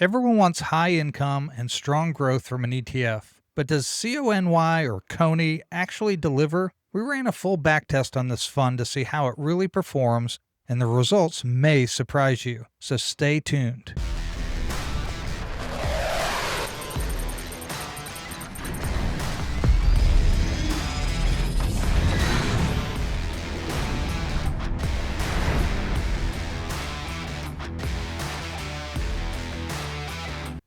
Everyone wants high income and strong growth from an ETF, but does CONY or CONY actually deliver? We ran a full backtest on this fund to see how it really performs, and the results may surprise you, so stay tuned.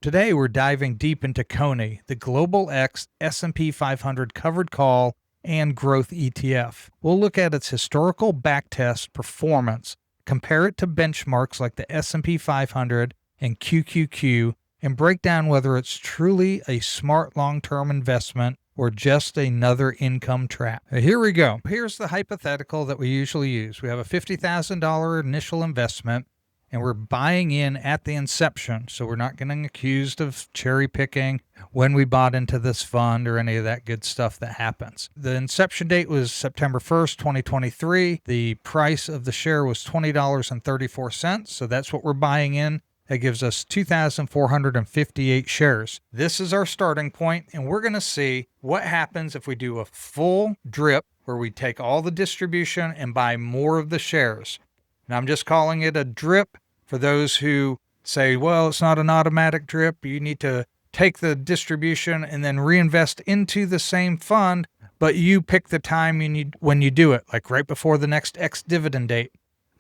Today, we're diving deep into CONY, the Global X S&P 500 covered call and growth ETF. We'll look at its historical backtest performance, compare it to benchmarks like the S&P 500 and QQQ, and break down whether it's truly a smart long-term investment or just another income trap. Here we go. Here's the hypothetical that we usually use. We have a $50,000 initial investment, and we're buying in at the inception, so we're not getting accused of cherry picking when we bought into this fund or any of that good stuff that happens. The inception date was September 1st, 2023. The price of the share was $20.34, so that's what we're buying in. That gives us 2,458 shares. This is our starting point, and we're going to see what happens if we do a full drip where we take all the distribution and buy more of the shares. Now, I'm just calling it a drip for those who say, well, it's not an automatic drip. You need to take the distribution and then reinvest into the same fund, but you pick the time you need when you do it, like right before the next ex-dividend date.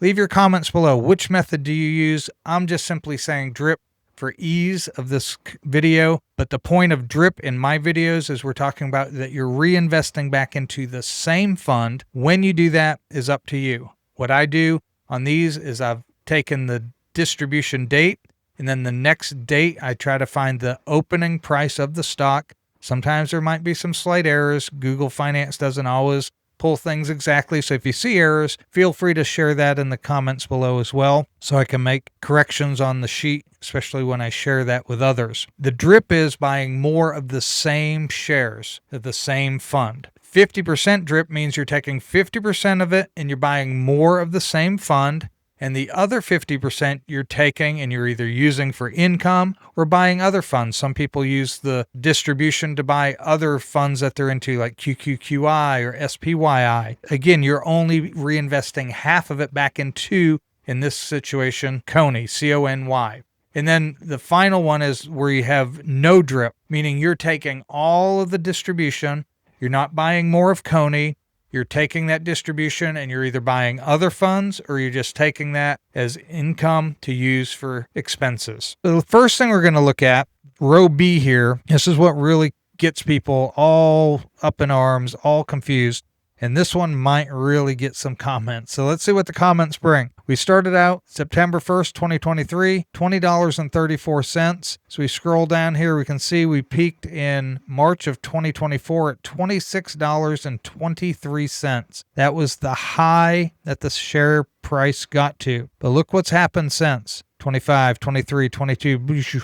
Leave your comments below. Which method do you use? I'm just simply saying drip for ease of this video, but the point of drip in my videos is we're talking about that you're reinvesting back into the same fund. When you do that is up to you. What I do on these is I've taken the distribution date, and then the next date I try to find the opening price of the stock. Sometimes there might be some slight errors. Google Finance doesn't always pull things exactly, so if you see errors, feel free to share that in the comments below as well, so I can make corrections on the sheet, especially when I share that with others. The drip is buying more of the same shares of the same fund. 50% drip means you're taking 50% of it and you're buying more of the same fund, and the other 50% you're taking and you're either using for income or buying other funds. Some people use the distribution to buy other funds that they're into, like QQQI or SPYI. Again, you're only reinvesting half of it back into, in this situation, CONY, CONY. And then the final one is where you have no drip, meaning you're taking all of the distribution. You're not buying more of CONY. You're taking that distribution and you're either buying other funds or you're just taking that as income to use for expenses. So the first thing we're going to look at, row B here, this is what really gets people all up in arms, all confused. And this one might really get some comments. So let's see what the comments bring. We started out September 1st, 2023, $20.34. So we scroll down here, we can see we peaked in March of 2024 at $26.23. That was the high that the share price got to. But look what's happened since. 25, 23, 22.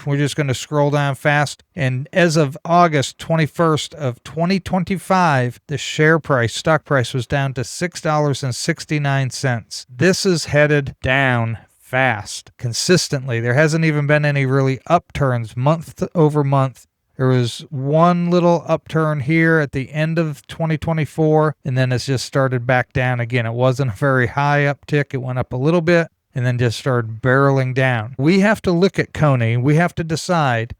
We're just going to scroll down fast. And as of August 21st of 2025, the stock price was down to $6.69. This is headed down fast, consistently. There hasn't even been any really upturns month over month. There was one little upturn here at the end of 2024, and then it's just started back down again. It wasn't a very high uptick. It went up a little bit and then just started barreling down. We have to look at CONY. We have to decide,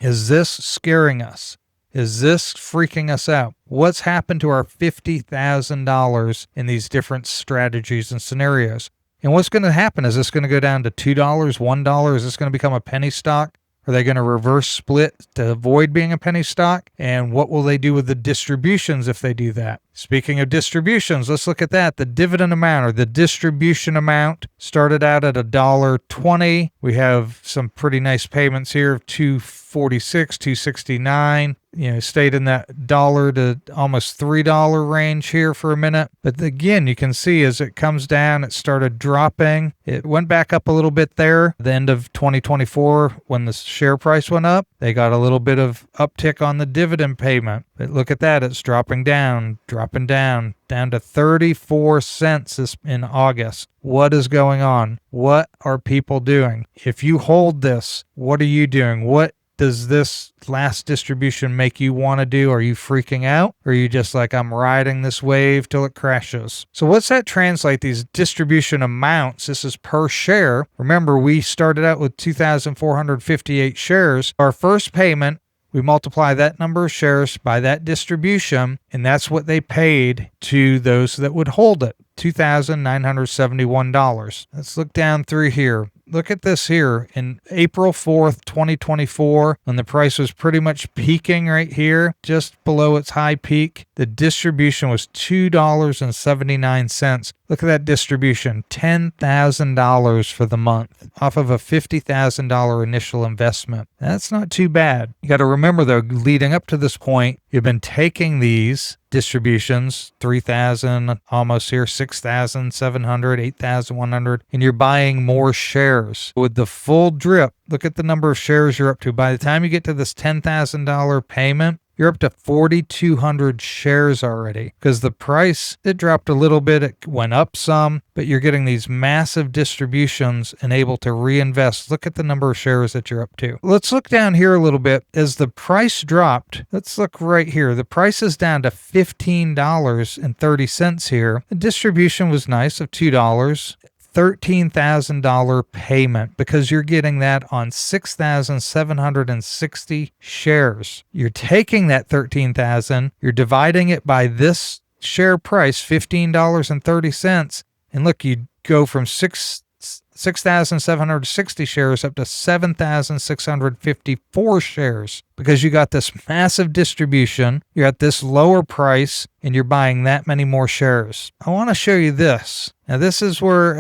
is this scaring us? Is this freaking us out? What's happened to our $50,000 in these different strategies and scenarios? And what's going to happen? Is this going to go down to $2, $1? Is this going to become a penny stock? Are they going to reverse split to avoid being a penny stock? And what will they do with the distributions if they do that? Speaking of distributions, let's look at that. The dividend amount, or the distribution amount, started out at $1.20. We have some pretty nice payments here of $2.46, $2.69. stayed in that dollar to almost $3 range here for a minute. But again, you can see as it comes down, it started dropping. It went back up a little bit there at the end of 2024 when the share price went up. They got a little bit of uptick on the dividend payment. But look at that. It's dropping down to 34 cents in August. What is going on? What are people doing? If you hold this, what are you doing? What does this last distribution make you want to do? Are you freaking out? Or are you just like, I'm riding this wave till it crashes? So what's that translate? These distribution amounts, this is per share. Remember, we started out with 2,458 shares. Our first payment, we multiply that number of shares by that distribution, and that's what they paid to those that would hold it, $2,971. Let's look down through here. Look at this here in April 4th, 2024, when the price was pretty much peaking right here, just below its high peak. The distribution was $2.79. Look at that distribution, $10,000 for the month off of a $50,000 initial investment. That's not too bad. You got to remember though, leading up to this point, you've been taking these distributions, 3,000, almost here, 6,700, 8,100, and you're buying more shares. With the full drip, look at the number of shares you're up to. By the time you get to this $10,000 payment, you're up to 4,200 shares already because the price, it dropped a little bit. It went up some, but you're getting these massive distributions and able to reinvest. Look at the number of shares that you're up to. Let's look down here a little bit. As the price dropped, let's look right here. The price is down to $15.30 here. The distribution was nice of $2. $13,000 payment because you're getting that on 6,760 shares. You're taking that 13,000, you're dividing it by this share price, $15.30, and look, you go from 6,760 shares up to 7,654 shares because you got this massive distribution, you're at this lower price, and you're buying that many more shares. I want to show you this. Now, this is where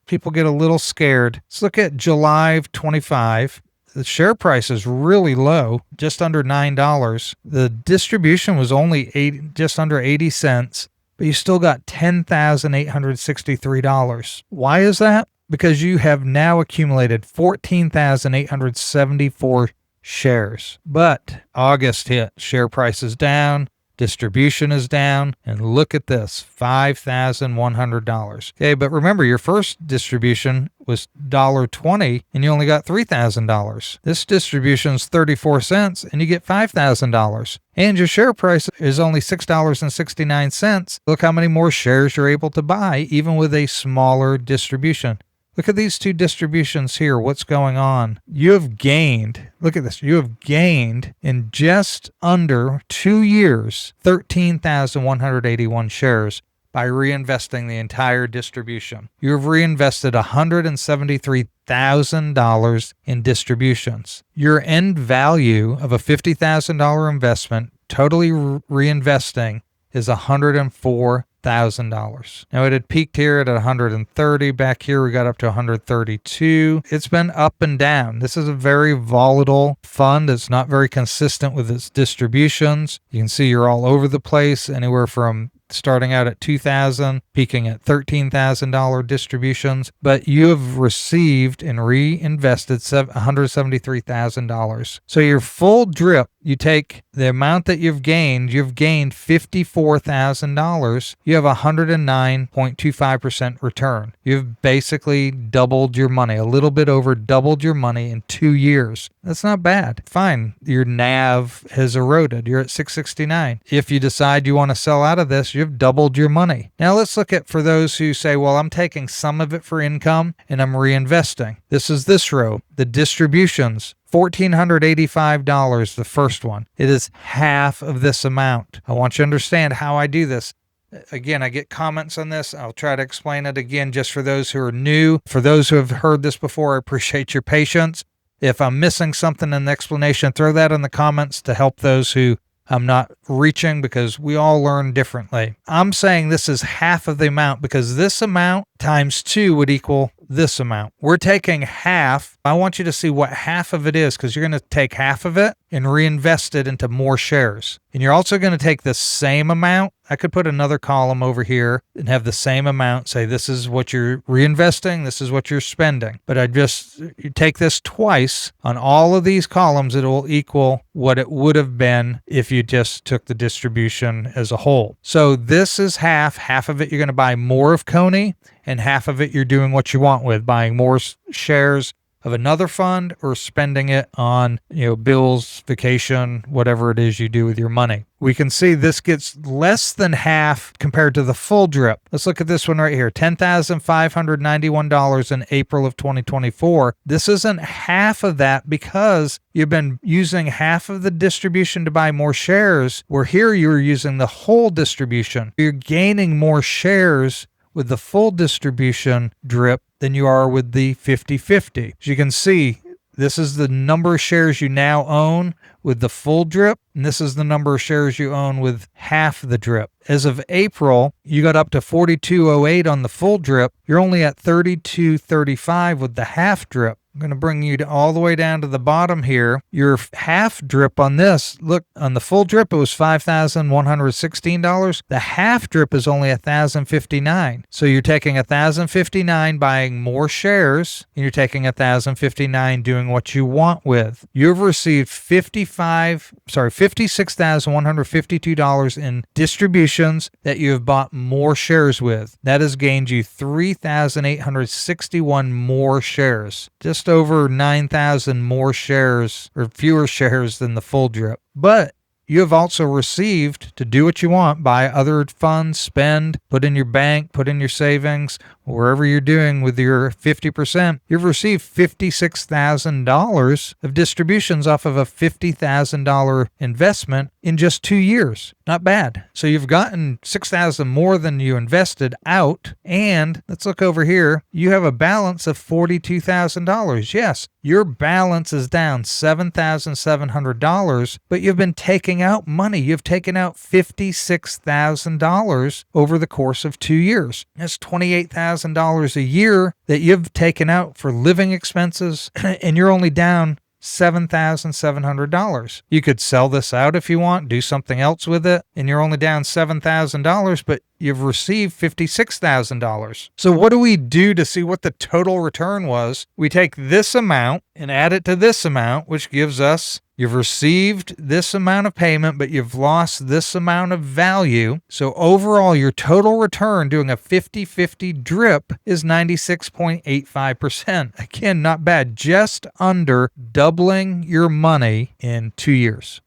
people get a little scared. Let's look at July of 25. The share price is really low, just under $9. The distribution was only just under 80 cents, but you still got $10,863. Why is that? Because you have now accumulated 14,874 shares. But August hit, share price is down, distribution is down, and look at this, $5,100. Okay, but remember, your first distribution was $1.20 and you only got $3,000. This distribution is 34 cents and you get $5,000. And your share price is only $6.69. Look how many more shares you're able to buy, even with a smaller distribution. Look at these two distributions here. What's going on? You have gained, look at this, you have gained in just under 2 years, 13,181 shares by reinvesting the entire distribution. You have reinvested $173,000 in distributions. Your end value of a $50,000 investment, totally reinvesting, is $104,000. Now, it had peaked here at 130. Back here, we got up to 132. It's been up and down. This is a very volatile fund. It's not very consistent with its distributions. You can see you're all over the place, anywhere from starting out at $2,000, peaking at $13,000 distributions, but you have received and reinvested $173,000. So your full drip, you take the amount that you've gained $54,000. You have 109.25% return. You've basically doubled your money, a little bit over doubled your money in 2 years. That's not bad. Fine. Your NAV has eroded. You're at 669. If you decide you want to sell out of this, you've doubled your money. Now let's look at, for those who say, well, I'm taking some of it for income and I'm reinvesting. This is this row, the distributions. $1,485, the first one. It is half of this amount. I want you to understand how I do this. Again, I get comments on this. I'll try to explain it again just for those who are new. For those who have heard this before, I appreciate your patience. If I'm missing something in the explanation, throw that in the comments to help those who I'm not reaching, because we all learn differently. I'm saying this is half of the amount because this amount times 2 would equal this amount. We're taking half. I want you to see what half of it is, because you're going to take half of it and reinvest it into more shares. And you're also going to take the same amount. I could put another column over here and have the same amount, say this is what you're reinvesting, this is what you're spending. But you take this twice on all of these columns, it will equal what it would have been if you just took the distribution as a whole. So this is half of it you're going to buy more of CONY, and half of it you're doing what you want with, buying more shares of another fund or spending it on, bills, vacation, whatever it is you do with your money. We can see this gets less than half compared to the full drip. Let's look at this one right here, $10,591 in April of 2024. This isn't half of that because you've been using half of the distribution to buy more shares, where here you're using the whole distribution. You're gaining more shares with the full distribution drip than you are with the 50-50. As you can see, this is the number of shares you now own with the full drip, and this is the number of shares you own with half the drip. As of April, you got up to 4208 on the full drip. You're only at 3235 with the half drip. I'm going to bring you all the way down to the bottom here. Your half drip on this, look, on the full drip, it was $5,116. The half drip is only $1,059. So you're taking $1,059 buying more shares, and you're taking $1,059 doing what you want with. You've received $56,152 in distributions that you have bought more shares with. That has gained you 3,861 more shares. Just over 9,000 more shares or fewer shares than the full drip. But you have also received, to do what you want, buy other funds, spend, put in your bank, put in your savings, wherever you're doing with your 50%, you've received $56,000 of distributions off of a $50,000 investment in just 2 years. Not bad. So you've gotten $6,000 more than you invested out. And let's look over here. You have a balance of $42,000. Yes, your balance is down $7,700, but you've been taking out money. You've taken out $56,000 over the course of 2 years. That's $28,000 a year that you've taken out for living expenses, and you're only down $7,700. You could sell this out if you want, do something else with it, and you're only down $7,000, but you've received $56,000. So what do we do to see what the total return was? We take this amount and add it to this amount, which gives us, you've received this amount of payment, but you've lost this amount of value. So overall, your total return doing a 50-50 drip is 96.85%. Again, not bad. Just under doubling your money in 2 years.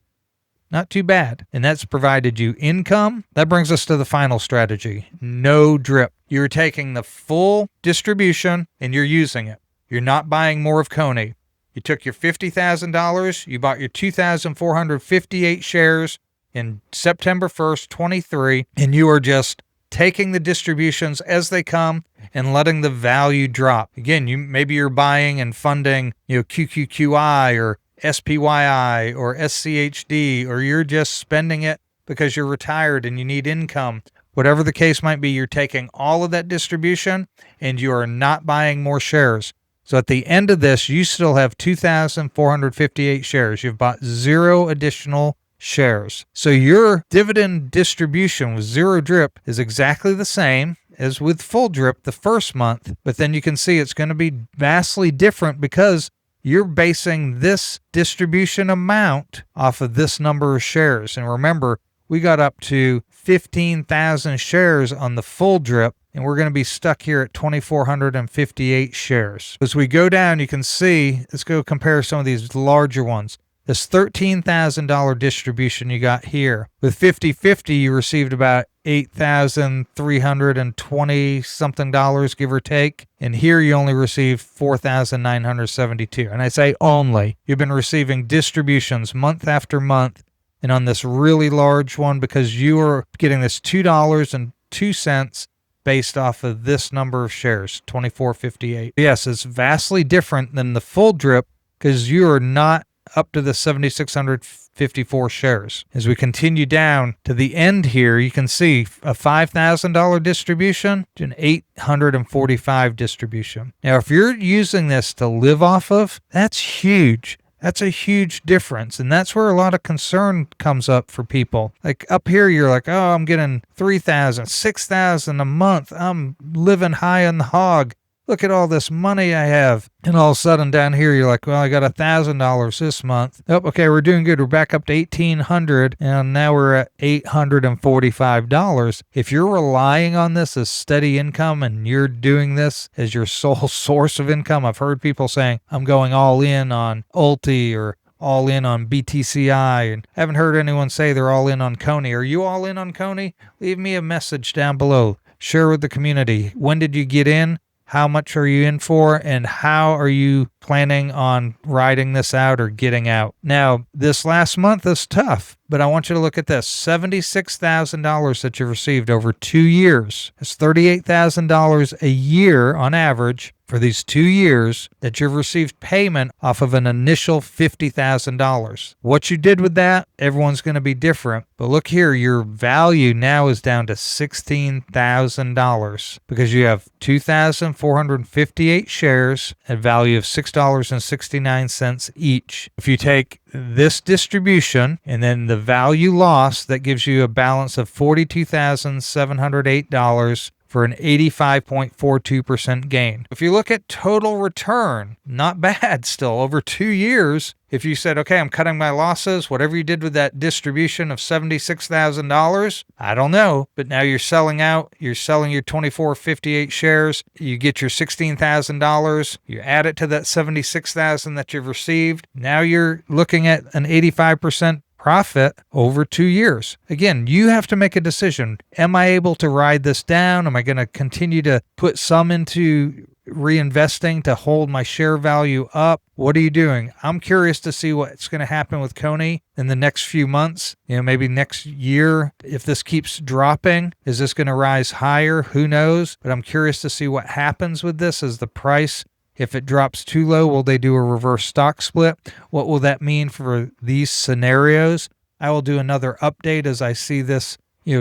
Not too bad. And that's provided you income. That brings us to the final strategy. No drip. You're taking the full distribution and you're using it. You're not buying more of CONY. You took your $50,000, you bought your 2,458 shares in September 1st, 23, and you are just taking the distributions as they come and letting the value drop. Again, maybe you're buying and funding, QQQI or SPYI or SCHD, or you're just spending it because you're retired and you need income. Whatever the case might be, you're taking all of that distribution and you are not buying more shares. So at the end of this, you still have 2,458 shares. You've bought 0 additional shares. So your dividend distribution with 0 drip is exactly the same as with full drip the first month. But then you can see it's going to be vastly different because you're basing this distribution amount off of this number of shares. And remember, we got up to 15,000 shares on the full drip, and we're going to be stuck here at 2,458 shares. As we go down, you can see, let's go compare some of these larger ones. This $13,000 distribution you got here. With 50-50, you received about $8,320 something dollars, give or take. And here you only received $4,972. And I say only. You've been receiving distributions month after month. And on this really large one, because you are getting this $2.02 based off of this number of shares, 2,458. Yes, it's vastly different than the full drip because you are not up to the 7,654 shares. As we continue down to the end here, you can see a $5,000 distribution to an $845 distribution. Now, if you're using this to live off of, that's huge. That's a huge difference. And that's where a lot of concern comes up for people. Like up here, you're like, oh, I'm getting $3,000, $6,000 a month. I'm living high on the hog. Look at all this money I have. And all of a sudden down here, you're like, well, I got $1,000 this month. Oh, okay, we're doing good. We're back up to $1,800, and now we're at $845. If you're relying on this as steady income and you're doing this as your sole source of income, I've heard people saying, I'm going all in on Ulti or all in on BTCI, and I haven't heard anyone say they're all in on CONY. Are you all in on CONY? Leave me a message down below. Share with the community. When did you get in? How much are you in for, and how are you planning on riding this out or getting out? Now, this last month is tough, but I want you to look at this. $76,000 that you've received over 2 years. It's $38,000 a year on average for these 2 years that you've received payment off of an initial $50,000. What you did with that, everyone's going to be different. But look here, your value now is down to $16,000 because you have 2,458 shares at value of $6.69 each. If you take this distribution and then the value loss, that gives you a balance of $42,708 for an 85.42% gain. If you look at total return, not bad still, over 2 years. If you said, okay, I'm cutting my losses, whatever you did with that distribution of $76,000, I don't know, but now you're selling out, you're selling your 2,458 shares, you get your $16,000, you add it to that $76,000 that you've received, now you're looking at an 85% profit over 2 years. Again, you have to make a decision. Am I able to ride this down? Am I going to continue to put some into reinvesting to hold my share value up? What are you doing? I'm curious to see what's going to happen with CONY in the next few months. Maybe next year, if this keeps dropping, is this going to rise higher? Who knows? But I'm curious to see what happens with this as the price. If it drops too low, will they do a reverse stock split? What will that mean for these scenarios? I will do another update as I see this,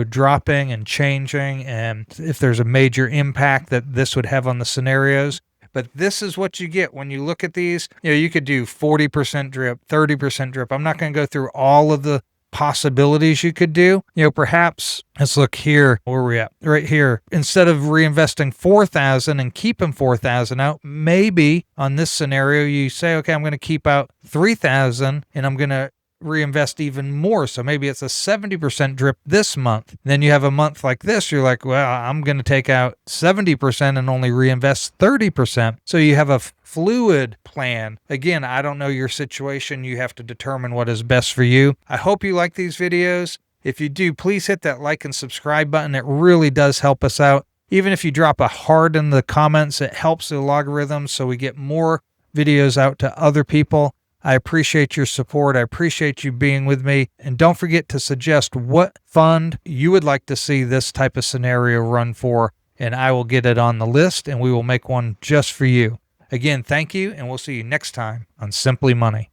dropping and changing, and if there's a major impact that this would have on the scenarios. But this is what you get when you look at these. You could do 40% drip, 30% drip. I'm not going to go through all of the possibilities you could do. Perhaps let's look here. Where are we at? Right here. Instead of reinvesting $4,000 and keeping $4,000 out, maybe on this scenario you say, okay, I'm going to keep out $3,000 and I'm going to reinvest even more. So maybe it's a 70% drip this month. Then you have a month like this, you're like, well, I'm going to take out 70% and only reinvest 30%. So you have a fluid plan. Again, I don't know your situation. You have to determine what is best for you. I hope you like these videos. If you do, please hit that like and subscribe button. It really does help us out. Even if you drop a heart in the comments, it helps the logarithm so we get more videos out to other people. I appreciate your support. I appreciate you being with me. And don't forget to suggest what fund you would like to see this type of scenario run for, and I will get it on the list and we will make one just for you. Again, thank you, and we'll see you next time on Simply Money.